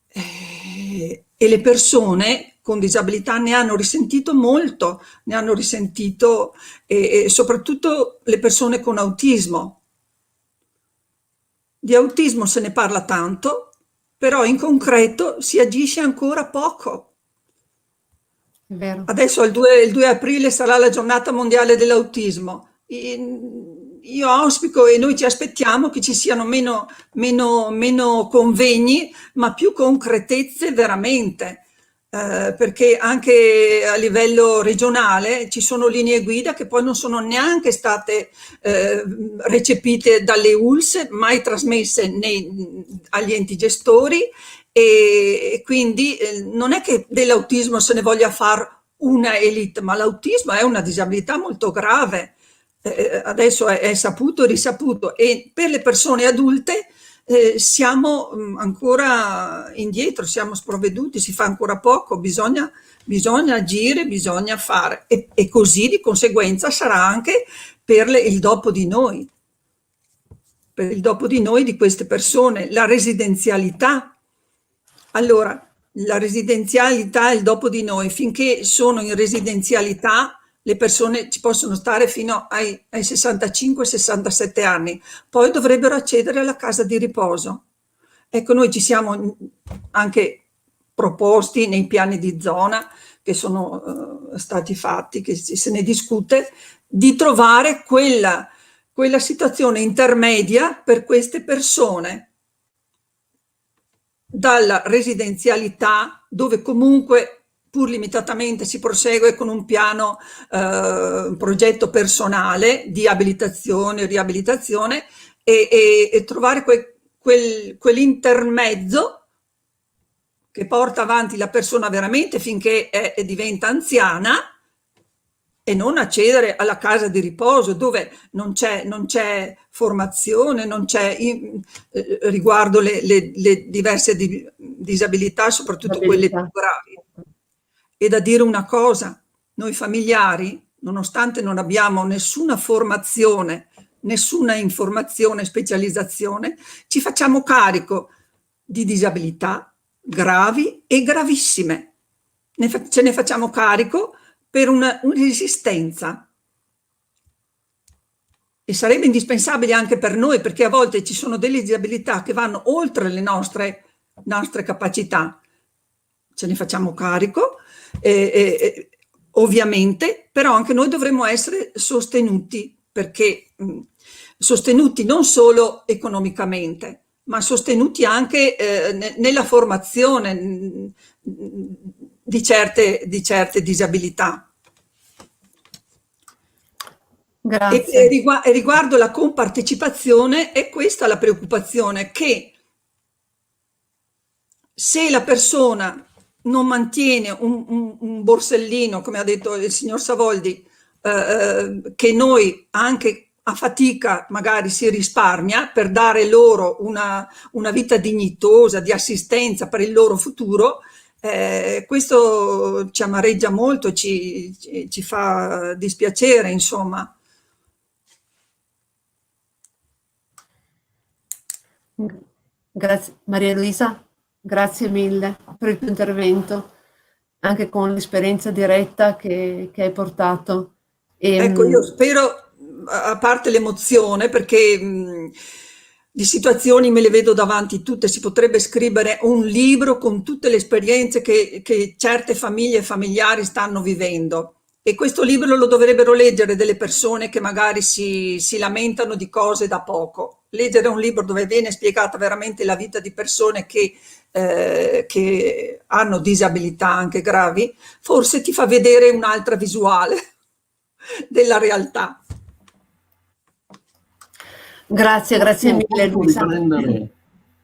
e le persone con disabilità ne hanno risentito molto, e soprattutto le persone con autismo. Di autismo se ne parla tanto, però in concreto si agisce ancora poco. È vero. Adesso il 2 aprile sarà la giornata mondiale dell'autismo. Io auspico, e noi ci aspettiamo, che ci siano meno convegni, ma più concretezze veramente, perché anche a livello regionale ci sono linee guida che poi non sono neanche state recepite dalle ULSS, mai trasmesse agli enti gestori, e quindi non è che dell'autismo se ne voglia fare una elite, ma l'autismo è una disabilità molto grave. Adesso è saputo e risaputo, e per le persone adulte siamo ancora indietro, siamo sprovveduti, si fa ancora poco, bisogna agire, bisogna fare, e così di conseguenza sarà anche per il dopo di noi, per il dopo di noi di queste persone. La residenzialità. Allora, la residenzialità è il dopo di noi. Finché sono in residenzialità, le persone ci possono stare fino ai 65-67 anni, poi dovrebbero accedere alla casa di riposo. Ecco, noi ci siamo anche proposti nei piani di zona che sono stati fatti, che se ne discute, di trovare quella situazione intermedia per queste persone, dalla residenzialità, dove comunque pur limitatamente si prosegue con un piano, un progetto personale di abilitazione, riabilitazione, e trovare quell'intermezzo che porta avanti la persona veramente finché diventa anziana, e non accedere alla casa di riposo dove non c'è formazione, non c'è riguardo le diverse disabilità, soprattutto quelle più gravi. E da dire una cosa, noi familiari, nonostante non abbiamo nessuna formazione, nessuna informazione, specializzazione, ci facciamo carico di disabilità gravi e gravissime. Ce ne facciamo carico per un'esistenza, e sarebbe indispensabile anche per noi, perché a volte ci sono delle disabilità che vanno oltre le nostre capacità. Ce ne facciamo carico, ovviamente, però anche noi dovremmo essere sostenuti, perché sostenuti non solo economicamente, ma sostenuti anche nella formazione di certe disabilità. Grazie. E riguardo la compartecipazione, è questa la preoccupazione, che se la persona non mantiene un borsellino, come ha detto il signor Savoldi, che noi anche a fatica magari si risparmia per dare loro una vita dignitosa, di assistenza per il loro futuro, questo ci amareggia molto, ci fa dispiacere, insomma. Grazie. Maria Luisa, grazie mille per il tuo intervento, anche con l'esperienza diretta che hai portato. Ecco, io spero, a parte l'emozione, perché di situazioni me le vedo davanti tutte, si potrebbe scrivere un libro con tutte le esperienze che certe famiglie e familiari stanno vivendo. E questo libro lo dovrebbero leggere delle persone che magari si lamentano di cose da poco. Leggere un libro dove viene spiegata veramente la vita di persone che hanno disabilità anche gravi, forse ti fa vedere un'altra visuale della realtà. Grazie mille Luisa. Riprendere.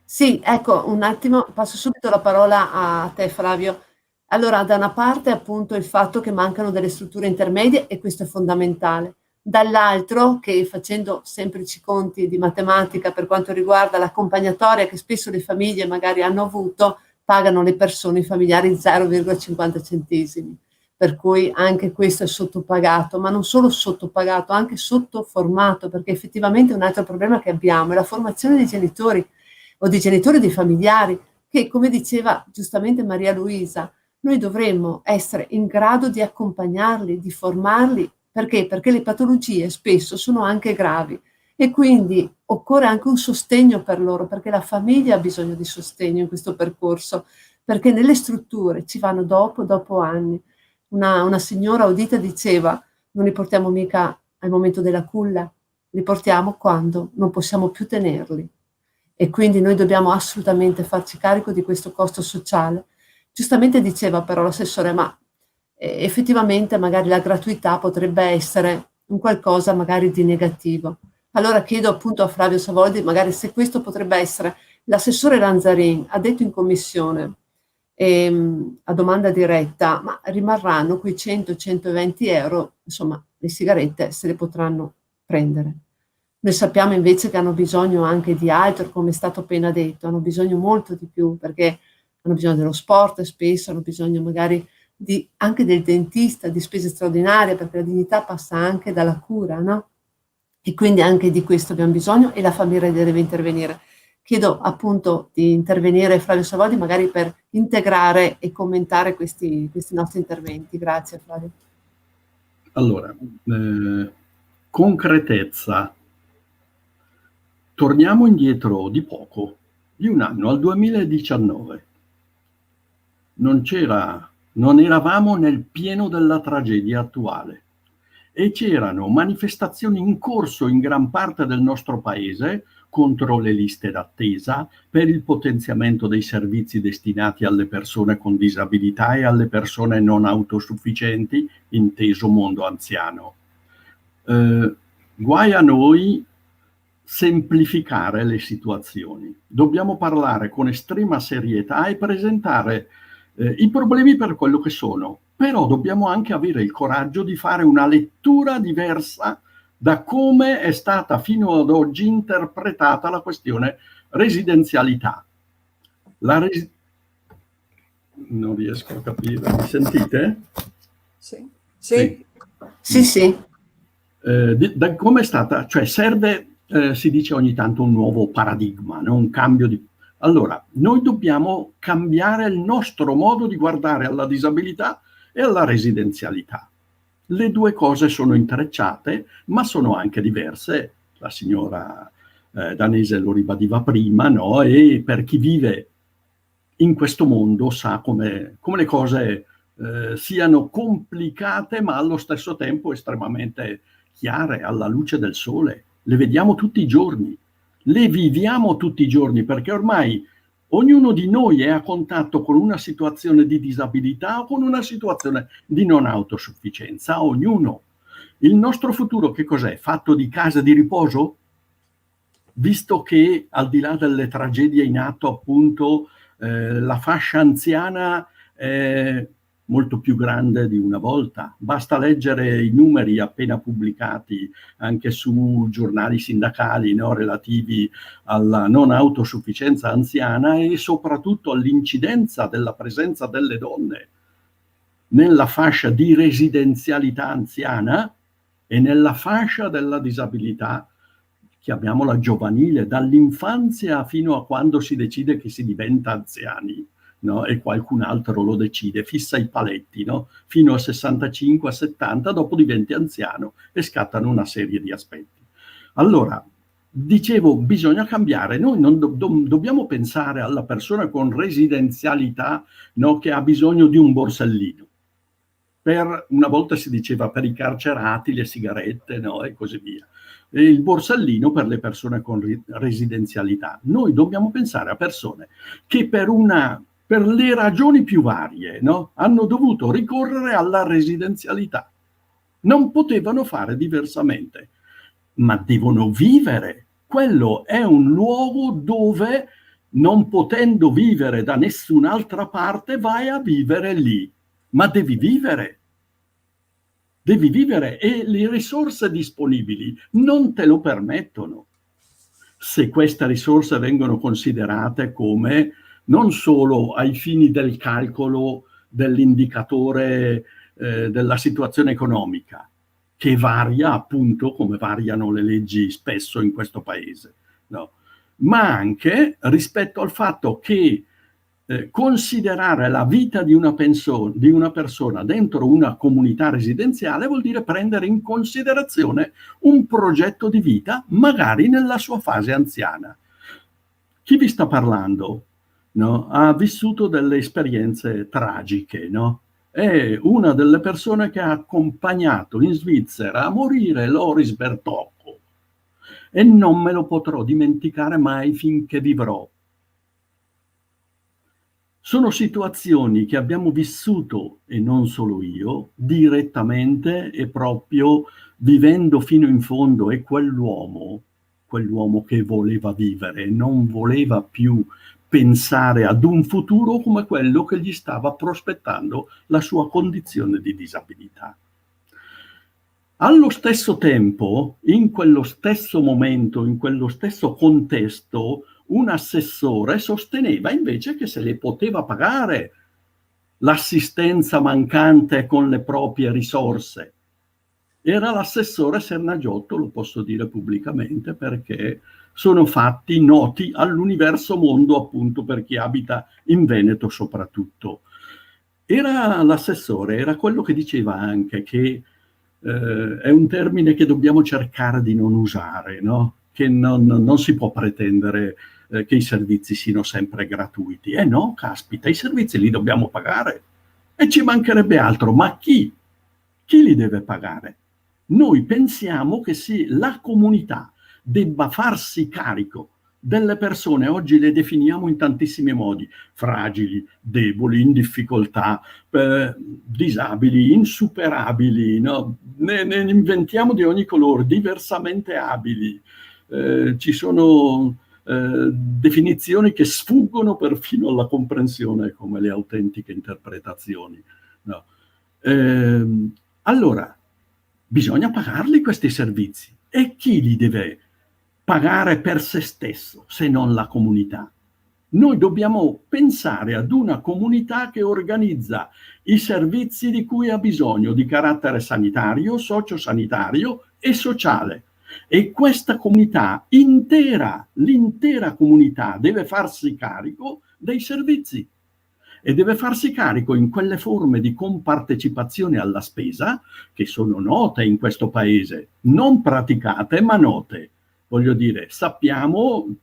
Sì, ecco, un attimo, passo subito la parola a te Flavio. Allora, da una parte appunto il fatto che mancano delle strutture intermedie e questo è fondamentale. Dall'altro che facendo semplici conti di matematica per quanto riguarda l'accompagnatoria che spesso le famiglie magari hanno avuto, pagano le persone, i familiari 0,50 centesimi. Per cui anche questo è sottopagato, ma non solo sottopagato, anche sottoformato, perché effettivamente un altro problema che abbiamo è la formazione dei genitori o dei genitori dei familiari, che come diceva giustamente Maria Luisa, noi dovremmo essere in grado di accompagnarli, di formarli, perché? Perché le patologie spesso sono anche gravi e quindi occorre anche un sostegno per loro, perché la famiglia ha bisogno di sostegno in questo percorso, perché nelle strutture ci vanno dopo anni. Una signora udita diceva, non li portiamo mica al momento della culla, li portiamo quando non possiamo più tenerli. E quindi noi dobbiamo assolutamente farci carico di questo costo sociale. Giustamente diceva però l'assessore, ma effettivamente magari la gratuità potrebbe essere un qualcosa magari di negativo. Allora chiedo appunto a Flavio Savoldi, magari se questo potrebbe essere, l'assessore Lanzarin ha detto in commissione, a domanda diretta, ma rimarranno quei 100-120 euro, insomma le sigarette se le potranno prendere. Noi sappiamo invece che hanno bisogno anche di altro, come è stato appena detto, hanno bisogno molto di più, perché hanno bisogno dello sport spesso, hanno bisogno magari anche del dentista, di spese straordinarie, perché la dignità passa anche dalla cura, no? E quindi anche di questo abbiamo bisogno e la famiglia deve intervenire. Chiedo appunto di intervenire Flavio Savoldi magari per integrare e commentare questi nostri interventi. Grazie Flavio. Allora, concretezza. Torniamo indietro di poco, di un anno, al 2019. Non eravamo nel pieno della tragedia attuale e c'erano manifestazioni in corso in gran parte del nostro paese contro le liste d'attesa, per il potenziamento dei servizi destinati alle persone con disabilità e alle persone non autosufficienti, inteso mondo anziano. Guai a noi semplificare le situazioni. Dobbiamo parlare con estrema serietà e presentare i problemi per quello che sono, però dobbiamo anche avere il coraggio di fare una lettura diversa da come è stata fino ad oggi interpretata la questione residenzialità. Non riesco a capire, mi sentite? Sì. Sì. Come è stata, cioè serve, si dice ogni tanto un nuovo paradigma, no? Un cambio di... Allora, noi dobbiamo cambiare il nostro modo di guardare alla disabilità e alla residenzialità. Le due cose sono intrecciate, ma sono anche diverse. La signora Danese lo ribadiva prima, no? E per chi vive in questo mondo sa come le cose siano complicate ma allo stesso tempo estremamente chiare, alla luce del sole. Le vediamo tutti i giorni, le viviamo tutti i giorni, perché ormai ognuno di noi è a contatto con una situazione di disabilità o con una situazione di non autosufficienza, ognuno. Il nostro futuro che cos'è? Fatto di case di riposo? Visto che al di là delle tragedie in atto, appunto, la fascia anziana è molto più grande di una volta. Basta leggere i numeri appena pubblicati anche su giornali sindacali, no, relativi alla non autosufficienza anziana e soprattutto all'incidenza della presenza delle donne nella fascia di residenzialità anziana e nella fascia della disabilità, chiamiamola giovanile, dall'infanzia fino a quando si decide che si diventa anziani, no? E qualcun altro lo decide, fissa i paletti, no? Fino a 65, a 70, dopo diventi anziano e scattano una serie di aspetti. Allora, dicevo, bisogna cambiare. Noi non dobbiamo pensare alla persona con residenzialità, no, che ha bisogno di un borsellino. Una volta si diceva per i carcerati, le sigarette, no, e così via. E il borsellino per le persone con residenzialità. Noi dobbiamo pensare a persone che per le ragioni più varie, no, hanno dovuto ricorrere alla residenzialità. Non potevano fare diversamente, ma devono vivere. Quello è un luogo dove, non potendo vivere da nessun'altra parte, vai a vivere lì. Ma devi vivere e le risorse disponibili non te lo permettono. Se queste risorse vengono considerate come non solo ai fini del calcolo dell'indicatore della situazione economica, che varia appunto come variano le leggi spesso in questo paese, no? Ma anche rispetto al fatto che considerare la vita di una persona dentro una comunità residenziale vuol dire prendere in considerazione un progetto di vita, magari nella sua fase anziana. Chi vi sta parlando, no, ha vissuto delle esperienze tragiche, no? È una delle persone che ha accompagnato in Svizzera a morire Loris Bertocco e non me lo potrò dimenticare mai finché vivrò. Sono situazioni che abbiamo vissuto, e non solo io, direttamente e proprio vivendo fino in fondo, e quell'uomo che voleva vivere, non voleva più pensare ad un futuro come quello che gli stava prospettando la sua condizione di disabilità. Allo stesso tempo, in quello stesso momento, in quello stesso contesto, un assessore sosteneva invece che se le poteva pagare l'assistenza mancante con le proprie risorse. Era l'assessore Sernagiotto, lo posso dire pubblicamente perché sono fatti noti all'universo mondo, appunto per chi abita in Veneto soprattutto. Era l'assessore, era quello che diceva anche che è un termine che dobbiamo cercare di non usare, no? Che non si può pretendere che i servizi siano sempre gratuiti. No, caspita, i servizi li dobbiamo pagare e ci mancherebbe altro, ma chi li deve pagare? Noi pensiamo che la comunità debba farsi carico delle persone, oggi le definiamo in tantissimi modi, fragili, deboli, in difficoltà, disabili, insuperabili, no? Ne inventiamo di ogni colore, diversamente abili, ci sono definizioni che sfuggono perfino alla comprensione come le autentiche interpretazioni, no? Allora, bisogna pagarli questi servizi e chi li deve pagare per se stesso se non la comunità? Noi dobbiamo pensare ad una comunità che organizza i servizi di cui ha bisogno di carattere sanitario, sociosanitario e sociale. E questa comunità intera, l'intera comunità deve farsi carico dei servizi e deve farsi carico in quelle forme di compartecipazione alla spesa che sono note in questo paese, non praticate ma note. Voglio dire, sappiamo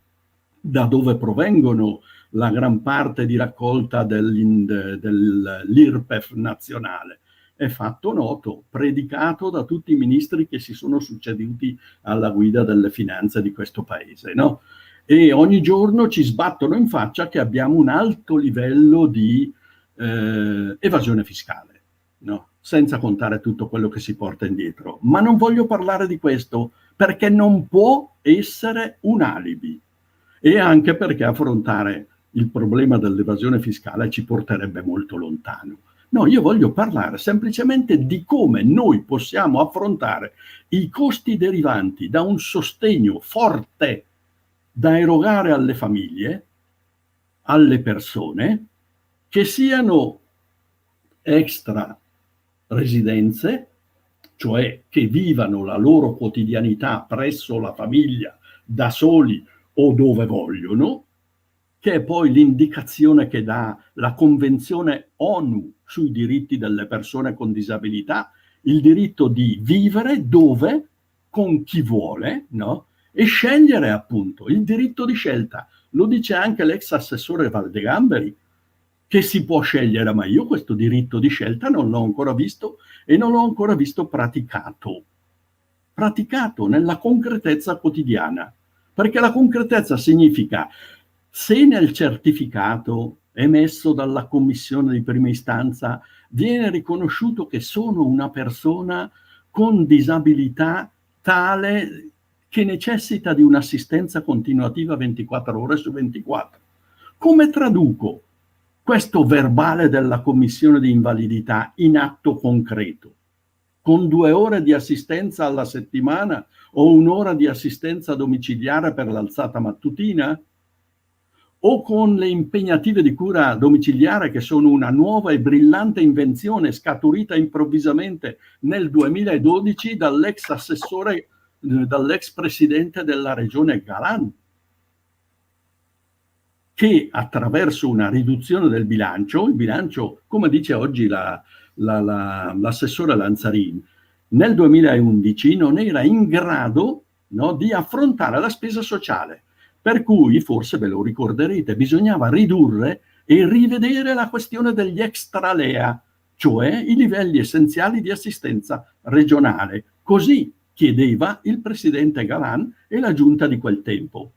da dove provengono la gran parte di raccolta dell'IRPEF nazionale. È fatto noto, predicato da tutti i ministri che si sono succeduti alla guida delle finanze di questo paese, no? E ogni giorno ci sbattono in faccia che abbiamo un alto livello di evasione fiscale, no? Senza contare tutto quello che si porta indietro. Ma non voglio parlare di questo, perché non può essere un alibi, e anche perché affrontare il problema dell'evasione fiscale ci porterebbe molto lontano. No, io voglio parlare semplicemente di come noi possiamo affrontare i costi derivanti da un sostegno forte da erogare alle famiglie, alle persone, che siano extra residenze, cioè che vivano la loro quotidianità presso la famiglia da soli o dove vogliono, che è poi l'indicazione che dà la Convenzione ONU sui diritti delle persone con disabilità, il diritto di vivere dove, con chi vuole, no? E scegliere, appunto, il diritto di scelta. Lo dice anche l'ex assessore Valdegamberi, che si può scegliere, ma io questo diritto di scelta non l'ho ancora visto, e non l'ho ancora visto praticato nella concretezza quotidiana, perché la concretezza significa, se nel certificato emesso dalla commissione di prima istanza viene riconosciuto che sono una persona con disabilità tale che necessita di un'assistenza continuativa 24 ore su 24, come traduco questo verbale della commissione di invalidità in atto concreto? Con 2 ore di assistenza alla settimana o 1 ora di assistenza domiciliare per l'alzata mattutina? O con le impegnative di cura domiciliare, che sono una nuova e brillante invenzione scaturita improvvisamente nel 2012 dall'ex assessore, dall'ex presidente della regione Galan, che attraverso una riduzione del bilancio, il bilancio, come dice oggi l'assessore Lanzarin, nel 2011 non era in grado, no, di affrontare la spesa sociale, per cui, forse ve lo ricorderete, bisognava ridurre e rivedere la questione degli extra LEA, cioè i livelli essenziali di assistenza regionale. Così chiedeva il presidente Galan e la giunta di quel tempo.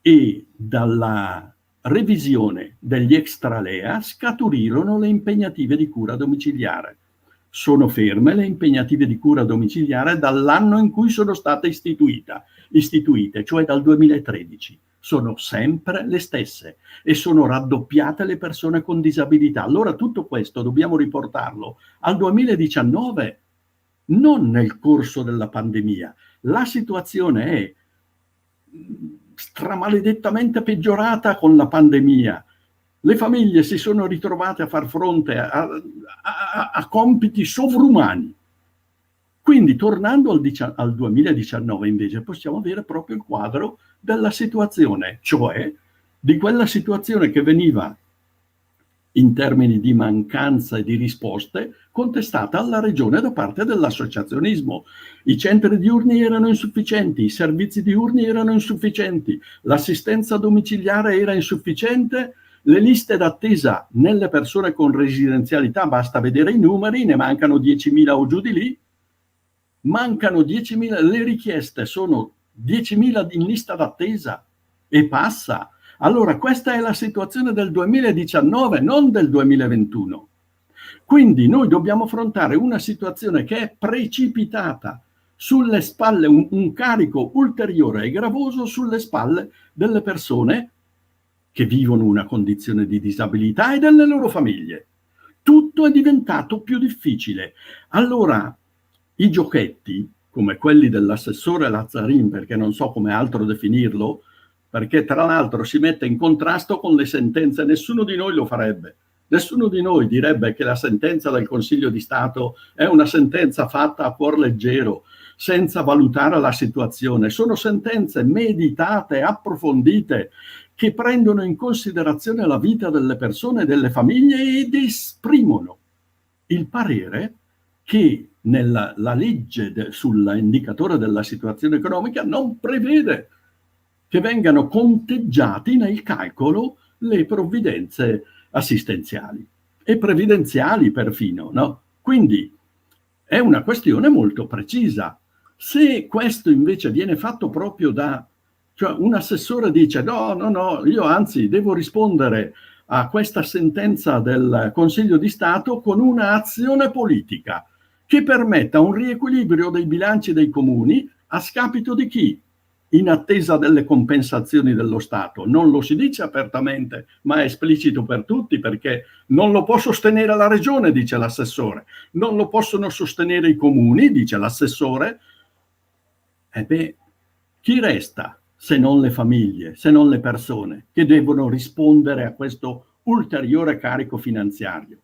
E dalla revisione degli extra LEA scaturirono le impegnative di cura domiciliare. Sono ferme le impegnative di cura domiciliare dall'anno in cui sono state istituite, cioè dal 2013. Sono sempre le stesse e sono raddoppiate le persone con disabilità. Allora tutto questo dobbiamo riportarlo al 2019, non nel corso della pandemia. La situazione è stramaledettamente peggiorata con la pandemia. Le famiglie si sono ritrovate a far fronte a compiti sovrumani. Quindi, tornando al 2019, invece, possiamo avere proprio il quadro della situazione, cioè di quella situazione che veniva, in termini di mancanza e di risposte, contestata alla regione da parte dell'associazionismo. I centri diurni erano insufficienti, i servizi diurni erano insufficienti, l'assistenza domiciliare era insufficiente, le liste d'attesa nelle persone con residenzialità, basta vedere i numeri, ne mancano 10.000 o giù di lì, mancano 10.000, le richieste sono 10.000 in lista d'attesa e passa. Allora questa è la situazione del 2019, non del 2021. Quindi noi dobbiamo affrontare una situazione che è precipitata sulle spalle, un carico ulteriore e gravoso sulle spalle delle persone che vivono una condizione di disabilità e delle loro famiglie. Tutto è diventato più difficile. Allora, i giochetti, come quelli dell'assessore Lazzarin, perché non so come altro definirlo, perché tra l'altro si mette in contrasto con le sentenze, nessuno di noi lo farebbe. Nessuno di noi direbbe che la sentenza del Consiglio di Stato è una sentenza fatta a cuor leggero, senza valutare la situazione. Sono sentenze meditate, approfondite, che prendono in considerazione la vita delle persone e delle famiglie ed esprimono il parere che la legge sull'indicatore della situazione economica non prevede che vengano conteggiati nel calcolo le provvidenze assistenziali e previdenziali perfino, no? Quindi è una questione molto precisa. Se questo invece viene fatto proprio cioè un assessore dice no, io anzi devo rispondere a questa sentenza del Consiglio di Stato con un'azione politica che permetta un riequilibrio dei bilanci dei comuni a scapito di chi? In attesa delle compensazioni dello Stato. Non lo si dice apertamente, ma è esplicito per tutti, perché non lo può sostenere la regione, dice l'assessore, non lo possono sostenere i comuni, dice l'assessore. Chi resta se non le famiglie, se non le persone che devono rispondere a questo ulteriore carico finanziario?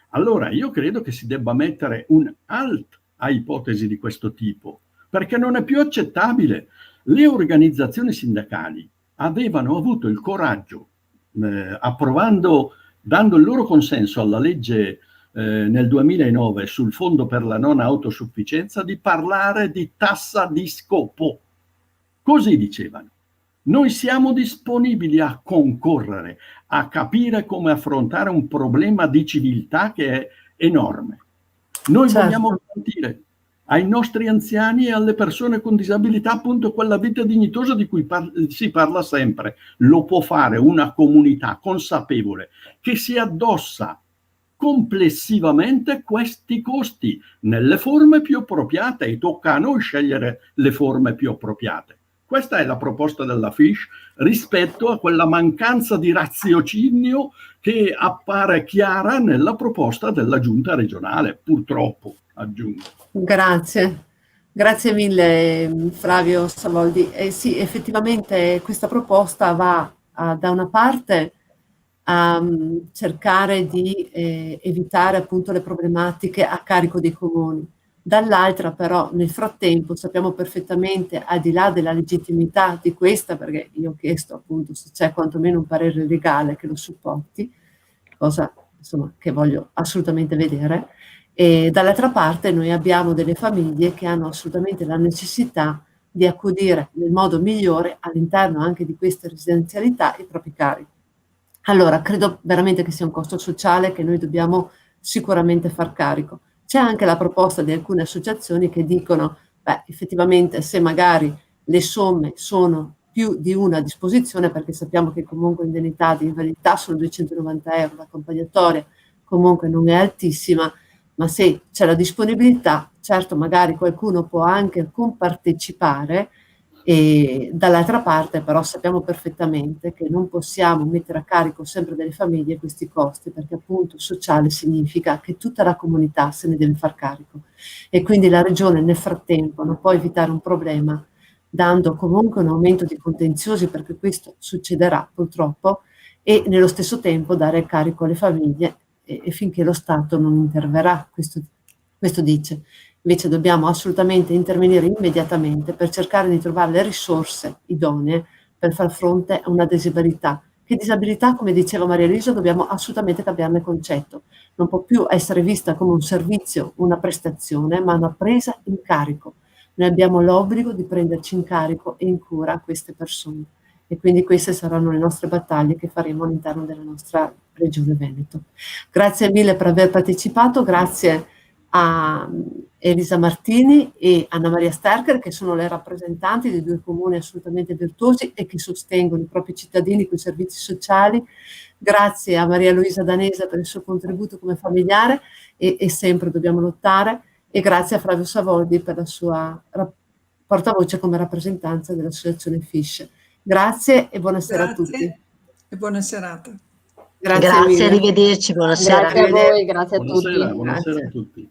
Allora io credo che si debba mettere un halt a ipotesi di questo tipo, perché non è più accettabile. Le organizzazioni sindacali avevano avuto il coraggio, dando il loro consenso alla legge nel 2009 sul fondo per la non autosufficienza, di parlare di tassa di scopo. Così dicevano. Noi siamo disponibili a concorrere, a capire come affrontare un problema di civiltà che è enorme. Noi vogliamo garantire ai nostri anziani e alle persone con disabilità appunto quella vita dignitosa di cui si parla sempre. Lo può fare una comunità consapevole che si addossa complessivamente questi costi nelle forme più appropriate, e tocca a noi scegliere le forme più appropriate. Questa è la proposta della Fish rispetto a quella mancanza di raziocinio che appare chiara nella proposta della giunta regionale, purtroppo, aggiungo. Grazie. Grazie mille Flavio Savoldi. Sì, effettivamente questa proposta va da una parte a cercare di evitare appunto le problematiche a carico dei comuni. Dall'altra però nel frattempo sappiamo perfettamente, al di là della legittimità di questa, perché io ho chiesto appunto se c'è quantomeno un parere legale che lo supporti, cosa insomma che voglio assolutamente vedere, e dall'altra parte noi abbiamo delle famiglie che hanno assolutamente la necessità di accudire nel modo migliore all'interno anche di queste residenzialità i propri cari. Allora, credo veramente che sia un costo sociale che noi dobbiamo sicuramente far carico. C'è anche la proposta di alcune associazioni che dicono, beh, effettivamente se magari le somme sono più di una a disposizione, perché sappiamo che comunque l'indennità di invalidità sono 290 euro, l'accompagnatoria comunque non è altissima, ma se c'è la disponibilità, certo magari qualcuno può anche compartecipare, e dall'altra parte però sappiamo perfettamente che non possiamo mettere a carico sempre delle famiglie questi costi, perché appunto sociale significa che tutta la comunità se ne deve far carico, e quindi la regione nel frattempo non può evitare un problema dando comunque un aumento di contenziosi, perché questo succederà purtroppo, e nello stesso tempo dare carico alle famiglie e finché lo Stato non interverrà, questo dice. Invece dobbiamo assolutamente intervenire immediatamente per cercare di trovare le risorse idonee per far fronte a una disabilità. Che disabilità, come diceva Maria Elisa, dobbiamo assolutamente cambiarne concetto. Non può più essere vista come un servizio, una prestazione, ma una presa in carico. Noi abbiamo l'obbligo di prenderci in carico e in cura queste persone. E quindi queste saranno le nostre battaglie che faremo all'interno della nostra Regione Veneto. Grazie mille per aver partecipato, grazie a Elisa Martini e Anna Maria Sterker, che sono le rappresentanti di due comuni assolutamente virtuosi e che sostengono i propri cittadini con i servizi sociali. Grazie a Maria Luisa Danese per il suo contributo come familiare e sempre dobbiamo lottare, e grazie a Flavio Savoldi per la sua portavoce come rappresentanza dell'associazione Fish. Grazie e buonasera a tutti. E buona serata. Grazie, arrivederci, buonasera. Grazie a voi, grazie a tutti. Buonasera a tutti.